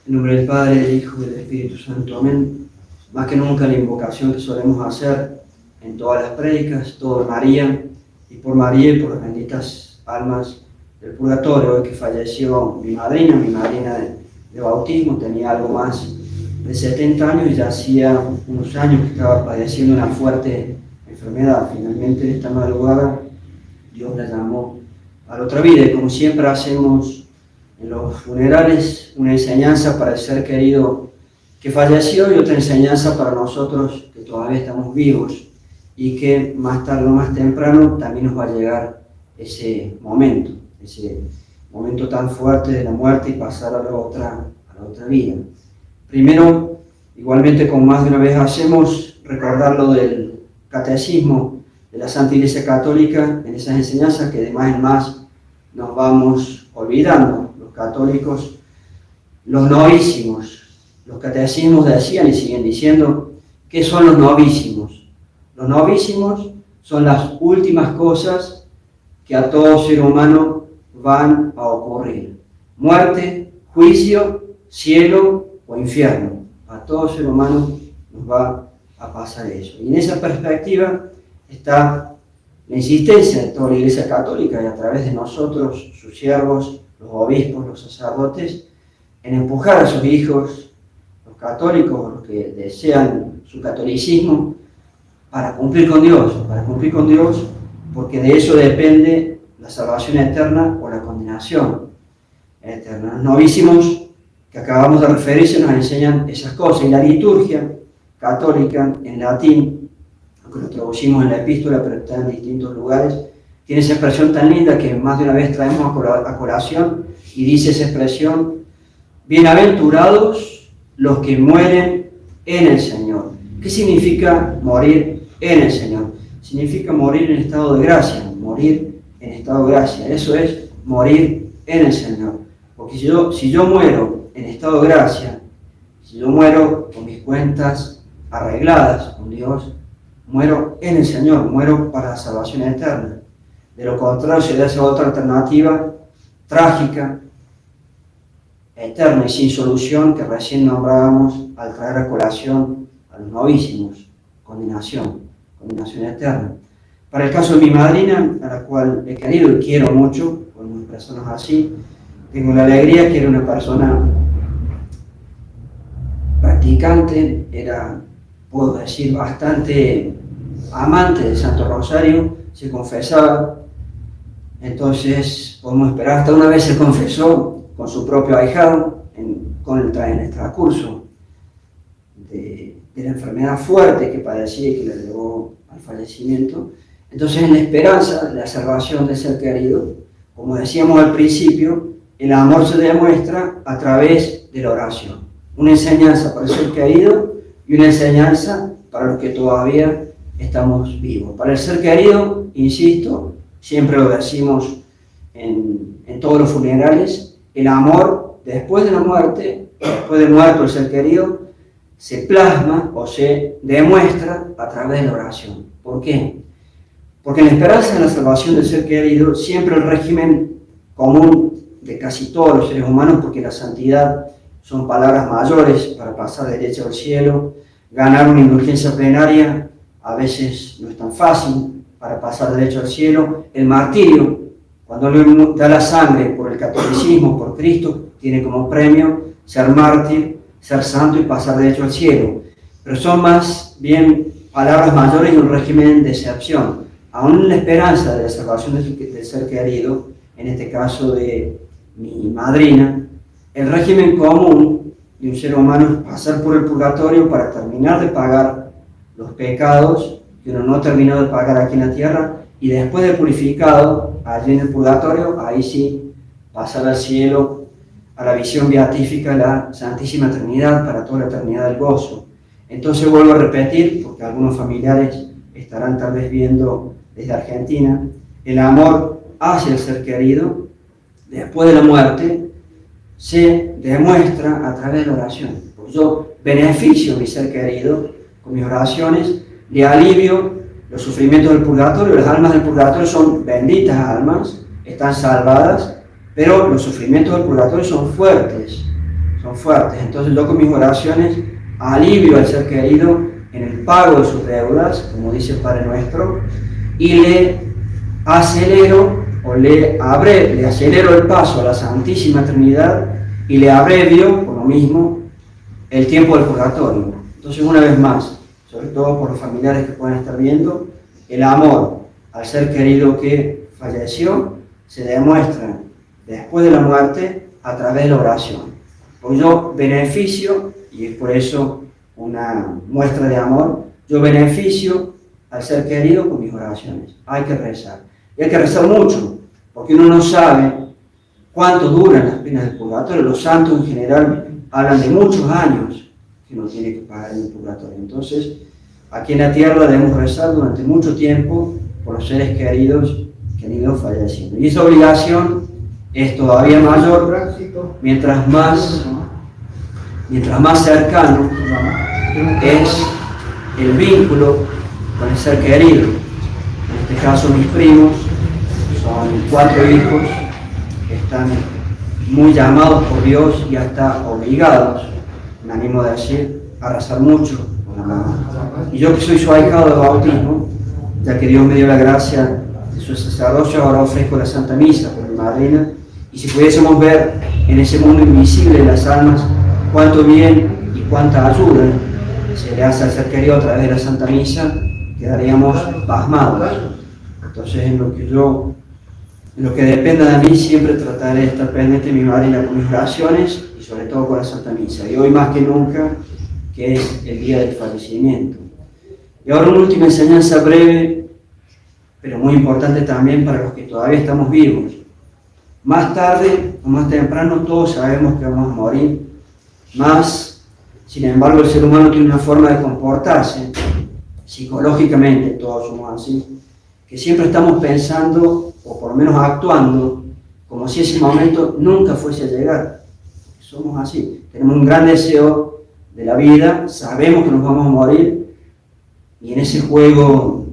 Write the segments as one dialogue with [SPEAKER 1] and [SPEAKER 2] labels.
[SPEAKER 1] En nombre del Padre, del Hijo y del Espíritu Santo. Amén. Más que nunca la invocación que solemos hacer en todas las prédicas, todo María, y por María y por las benditas almas del purgatorio. Hoy que falleció mi madrina de bautismo, tenía algo más de 70 años y ya hacía unos años que estaba padeciendo una fuerte enfermedad. Finalmente, esta madrugada, Dios la llamó a la otra vida, y como siempre hacemos en los funerales, una enseñanza para el ser querido que falleció y otra enseñanza para nosotros que todavía estamos vivos y que más tarde o más temprano también nos va a llegar ese momento tan fuerte de la muerte y pasar a la otra vida. Primero, igualmente como más de una vez hacemos, recordar lo del catecismo de la Santa Iglesia Católica en esas enseñanzas que de más en más nos vamos olvidando. Católicos, los novísimos, los catecismos decían y siguen diciendo, ¿qué son los novísimos? Los novísimos son las últimas cosas que a todo ser humano van a ocurrir: muerte, juicio, cielo o infierno. A todo ser humano nos va a pasar eso. Y en esa perspectiva está la insistencia de toda la Iglesia Católica y a través de nosotros, sus siervos, los obispos, los sacerdotes, en empujar a sus hijos, los católicos, los que desean su catolicismo, para cumplir con Dios, porque de eso depende la salvación eterna o la condenación eterna. Los novísimos que acabamos de referirse nos enseñan esas cosas, y la liturgia católica en latín, aunque lo traducimos en la epístola, pero está en distintos lugares, tiene esa expresión tan linda que más de una vez traemos a colación, y dice esa expresión: bienaventurados los que mueren en el Señor. ¿Qué significa morir en el Señor? Significa morir en estado de gracia, eso es morir en el Señor. Porque si yo muero en estado de gracia, si yo muero con mis cuentas arregladas con Dios, muero en el Señor, muero para la salvación eterna. De lo contrario, sería esa otra alternativa trágica, eterna y sin solución que recién nombrábamos al traer a colación a los novísimos: condenación eterna. Para el caso de mi madrina, a la cual he querido y quiero mucho, con personas así, tengo la alegría que era una persona practicante, era, puedo decir, bastante amante del Santo Rosario, se confesaba. Entonces podemos esperar, hasta una vez se confesó con su propio ahijado en el transcurso de la enfermedad fuerte que padecía y que la llevó al fallecimiento. Entonces, en la esperanza de la salvación del ser querido, como decíamos al principio, el amor se demuestra a través de la oración. Una enseñanza para el ser querido y una enseñanza para los que todavía estamos vivos. Para el ser querido, insisto, siempre lo decimos en todos los funerales, el amor después de la muerte, después de muerto el ser querido, se plasma o se demuestra a través de la oración. ¿Por qué? Porque en la esperanza de la salvación del ser querido, siempre el régimen común de casi todos los seres humanos, porque la santidad son palabras mayores para pasar derecho al cielo, ganar una indulgencia plenaria a veces no es tan fácil para pasar derecho al cielo. El martirio, cuando uno da la sangre por el catolicismo, por Cristo, tiene como premio ser mártir, ser santo y pasar derecho al cielo. Pero son más bien palabras mayores y un régimen de excepción. Aún en la esperanza de la salvación del ser querido, en este caso de mi madrina, el régimen común de un ser humano es pasar por el purgatorio para terminar de pagar los pecados que uno no terminó de pagar aquí en la tierra, y después de purificado, allí en el purgatorio, ahí sí pasar al cielo, a la visión beatífica, la Santísima Trinidad, para toda la eternidad del gozo. Entonces vuelvo a repetir, porque algunos familiares estarán tal vez viendo desde Argentina, el amor hacia el ser querido, después de la muerte, se demuestra a través de la oración. Porque yo beneficio a mi ser querido con mis oraciones, le alivio los sufrimientos del purgatorio. Las almas del purgatorio son benditas almas, están salvadas, pero los sufrimientos del purgatorio son fuertes, son fuertes. Entonces yo con mis oraciones alivio al ser querido en el pago de sus deudas, como dice el Padre Nuestro, y le acelero el paso a la Santísima Trinidad y le abrevio, por lo mismo, el tiempo del purgatorio. Entonces, una vez más, sobre todo por los familiares que puedan estar viendo, el amor al ser querido que falleció se demuestra después de la muerte a través de la oración. Pues yo beneficio, y es por eso una muestra de amor, yo beneficio al ser querido con mis oraciones. Hay que rezar. Y hay que rezar mucho, porque uno no sabe cuánto duran las penas del purgatorio. Los santos en general hablan de muchos años que uno tiene que pagar en el purgatorio. Entonces, aquí en la tierra debemos rezar durante mucho tiempo por los seres queridos que han ido falleciendo. Y esa obligación es todavía mayor mientras más cercano es el vínculo con el ser querido. En este caso mis primos son 4 hijos que están muy llamados por Dios y hasta obligados, me animo a decir, a rezar mucho por la mamá. Y yo que soy su ahijado de bautismo, ya que Dios me dio la gracia de su sacerdocio, ahora ofrezco la Santa Misa por mi madrina, y si pudiésemos ver en ese mundo invisible de las almas cuánto bien y cuánta ayuda se le hace al ser querido a través de la Santa Misa, quedaríamos pasmados. Entonces, en lo que dependa de mí, siempre trataré de estar pendiente de mi madrina con mis oraciones y sobre todo con la Santa Misa. Y hoy más que nunca, que es el día del fallecimiento. Y ahora una última enseñanza breve, pero muy importante también para los que todavía estamos vivos. Más tarde o más temprano todos sabemos que vamos a morir, sin embargo el ser humano tiene una forma de comportarse, psicológicamente todos somos así, que siempre estamos pensando, o por lo menos actuando, como si ese momento nunca fuese a llegar. Somos así, tenemos un gran deseo de la vida, sabemos que nos vamos a morir, y en ese juego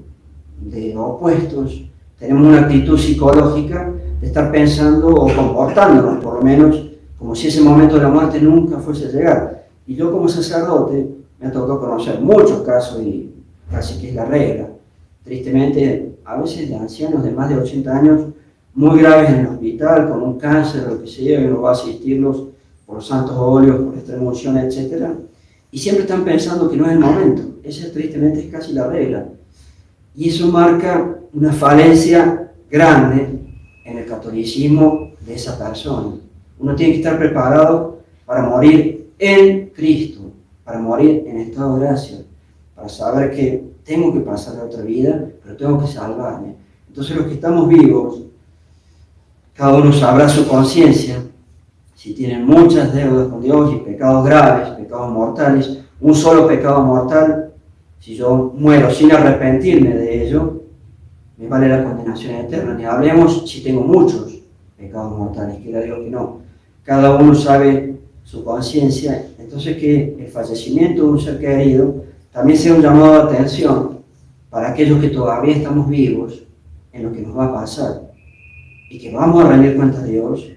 [SPEAKER 1] de opuestos tenemos una actitud psicológica de estar pensando o comportándonos, por lo menos, como si ese momento de la muerte nunca fuese a llegar. Y yo como sacerdote me ha tocado conocer muchos casos, y casi que es la regla, tristemente, a veces de ancianos de más de 80 años, muy graves en el hospital, con un cáncer, lo que sea, y uno va a asistirlos por santos óleos, por extremoción, etc. Y siempre están pensando que no es el momento. Esa tristemente es casi la regla. Y eso marca una falencia grande en el catolicismo de esa persona. Uno tiene que estar preparado para morir en Cristo, para morir en estado de gracia, para saber que tengo que pasar a otra vida, pero tengo que salvarme. Entonces los que estamos vivos, cada uno sabrá su conciencia, si tienen muchas deudas con Dios y pecados graves, pecados mortales, un solo pecado mortal, si yo muero sin arrepentirme de ello, me vale la condenación eterna. Ni hablemos si tengo muchos pecados mortales, quiera Dios que no. Cada uno sabe su conciencia, entonces que el fallecimiento de un ser querido también sea un llamado de atención para aquellos que todavía estamos vivos en lo que nos va a pasar y que vamos a rendir cuenta a Dios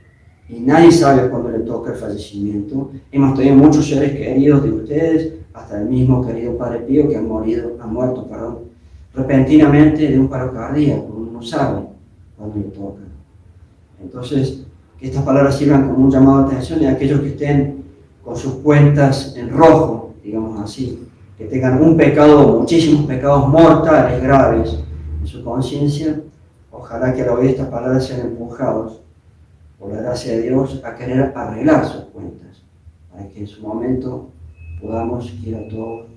[SPEAKER 1] y nadie sabe cuándo le toca el fallecimiento. Hemos tenido muchos seres queridos de ustedes, hasta el mismo querido Padre Pío que ha muerto repentinamente de un paro cardíaco. Uno no sabe cuándo le toca. Entonces, que estas palabras sirvan como un llamado de atención de aquellos que estén con sus cuentas en rojo, digamos así, que tengan un pecado o muchísimos pecados mortales, graves en su conciencia. Ojalá que al oír estas palabras sean empujados por la gracia de Dios a querer arreglar sus cuentas, para que en su momento podamos, quiera todos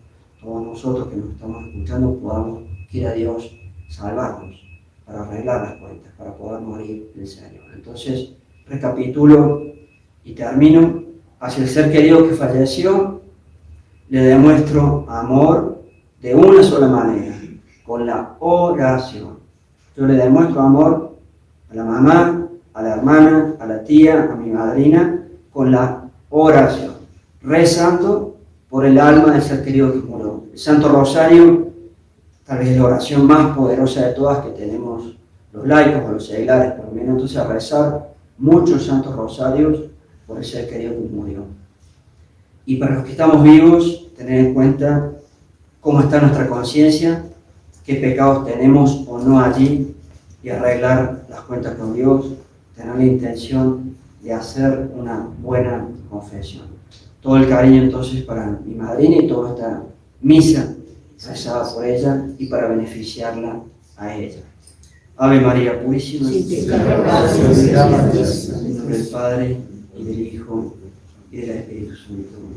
[SPEAKER 1] nosotros que nos estamos escuchando, podamos, quiera Dios, salvarnos, para arreglar las cuentas, para poder morir en Señor. Entonces, recapitulo y termino. Hacia el ser querido que falleció, le demuestro amor de una sola manera, con la oración. Yo le demuestro amor a la mamá, a la hermana, a la tía, a mi madrina, con la oración, rezando por el alma del ser querido que murió. El Santo Rosario, tal vez es la oración más poderosa de todas que tenemos los laicos o los seglares, por lo menos. Entonces, a rezar muchos santos rosarios por el ser querido que murió. Y para los que estamos vivos, tener en cuenta cómo está nuestra conciencia, qué pecados tenemos o no allí, y arreglar las cuentas con Dios, tener la intención de hacer una buena confesión. Todo el cariño entonces para mi madrina y toda esta misa rezada por ella y para beneficiarla a ella. Ave María Purísima, en nombre del Padre, y del Hijo, y del Espíritu Santo.